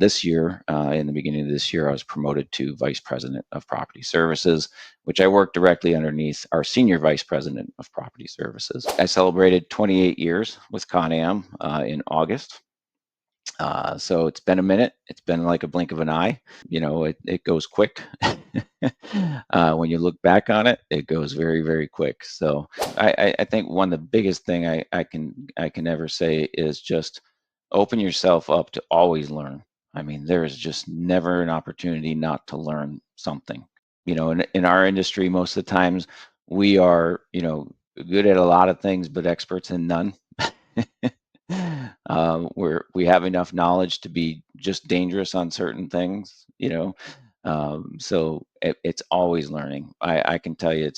This year, in the beginning of this year, I was promoted to Vice President of Property Services, which I work directly underneath our Senior Vice President of Property Services. I celebrated 28 years with CONAM in August. So it's been a minute. It's been like a blink of an eye. It goes quick. When you look back on it, it goes very, very quick. So I think one of the biggest thing I can ever say is just open yourself up to always learn. I mean, there is just never an opportunity not to learn something. In our industry, most of the times we are, good at a lot of things, but experts in none. We have enough knowledge to be just dangerous on certain things, so it's always learning. I can tell you,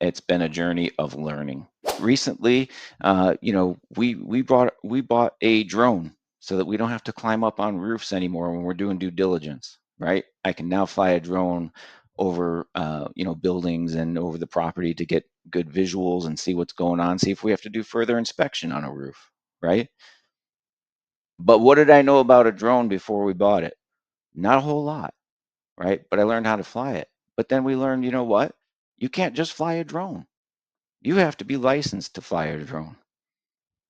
it's been a journey of learning. Recently, we bought a drone so that we don't have to climb up on roofs anymore when we're doing due diligence, right? I can now fly a drone over, buildings and over the property to get good visuals and see what's going on, see if we have to do further inspection on a roof, right? But what did I know about a drone before we bought it? Not a whole lot, right? But I learned how to fly it. But then we learned, you know what? You can't just fly a drone. You have to be licensed to fly a drone.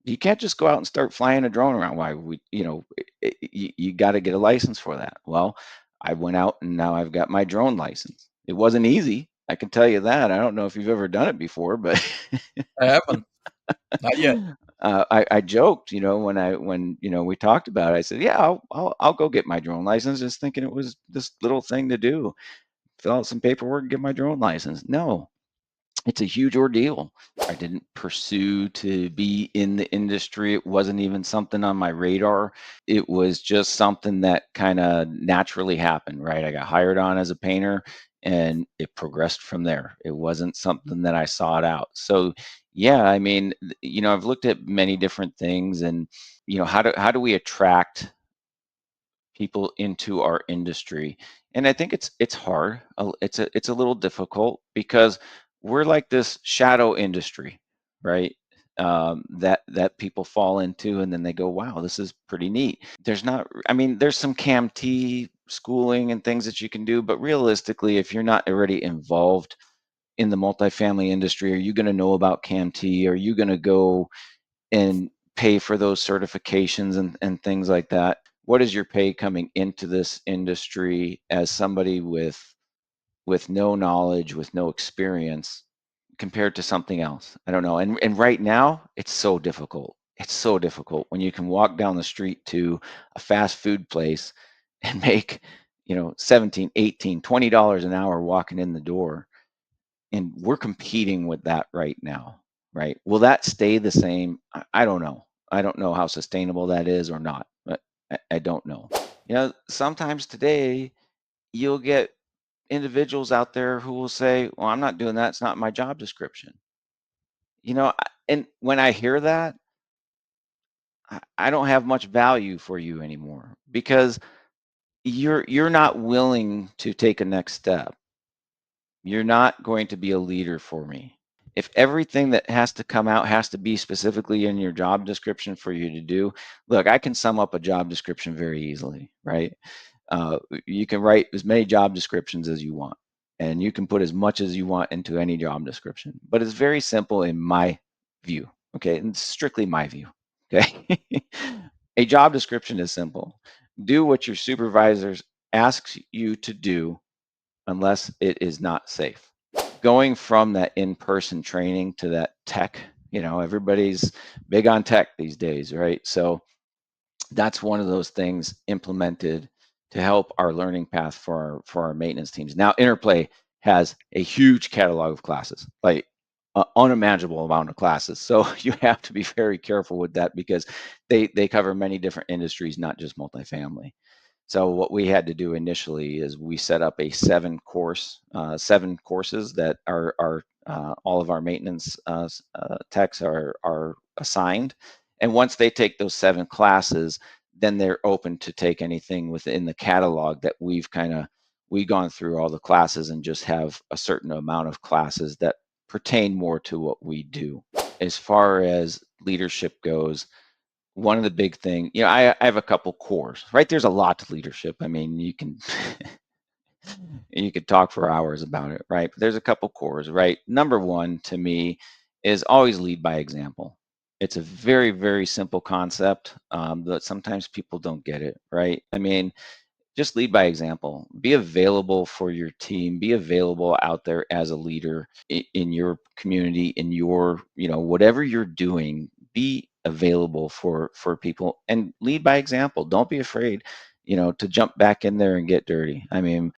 You can't just go out and start flying a drone around. Why we, you got to get a license for that. Well, I went out and now I've got my drone license. It wasn't easy. I can tell you that. I don't know if you've ever done it before, but I haven't. Not yet. I joked, when we talked about it. I said, "Yeah, I'll go get my drone license," just thinking it was this little thing to do, fill out some paperwork, get my drone license. No, it's a huge ordeal. I didn't pursue to be in the industry. It wasn't even something on my radar. It was just something that kind of naturally happened, right? I got hired on as a painter and it progressed from there. It wasn't something that I sought out. So, yeah, I mean, I've looked at many different things, and how do we attract people into our industry? And I think it's hard. It's a little difficult because we're like this shadow industry, right? That people fall into, and then they go, "Wow, this is pretty neat." There's not, I mean, there's some CAMT schooling and things that you can do, but realistically, if you're not already involved in the multifamily industry, are you going to know about CAMT? Are you going to go and pay for those certifications and things like that? What is your pay coming into this industry as somebody with no knowledge, with no experience, compared to something else? I don't know. And right now, it's so difficult. It's so difficult when you can walk down the street to a fast food place and make, 17, 18, $20 an hour walking in the door. And we're competing with that right now, right? Will that stay the same? I don't know. I don't know how sustainable that is or not, but I don't know. Sometimes today you'll get individuals out there who will say, "Well, I'm not doing that. It's not my job description." And when I hear that, I don't have much value for you anymore because you're not willing to take a next step. You're not going to be a leader for me. If everything that has to come out has to be specifically in your job description for you to do, look, I can sum up a job description very easily, right? You can write as many job descriptions as you want, and you can put as much as you want into any job description. But it's very simple in my view, okay? And it's strictly my view, okay? A job description is simple. Do what your supervisors asks you to do unless it is not safe. Going from that in-person training to that tech, everybody's big on tech these days, right? So that's one of those things implemented to help our learning path for our maintenance teams. Now, Interplay has a huge catalog of classes, like unimaginable amount of classes. So you have to be very careful with that because they cover many different industries, not just multifamily. So what we had to do initially is we set up a seven courses that are all of our maintenance techs are assigned, and once they take those seven classes, then they're open to take anything within the catalog that we've gone through all the classes and just have a certain amount of classes that pertain more to what we do. As far as leadership goes, one of the big thing, I have a couple cores, right? There's a lot to leadership. I mean, you can you could talk for hours about it, right? But there's a couple cores, right? Number one to me is always lead by example. It's a very, very simple concept, but sometimes people don't get it, right? I mean, just lead by example. Be available for your team. Be available out there as a leader in your community, in your, whatever you're doing. Be available for people and lead by example. Don't be afraid, to jump back in there and get dirty. I mean,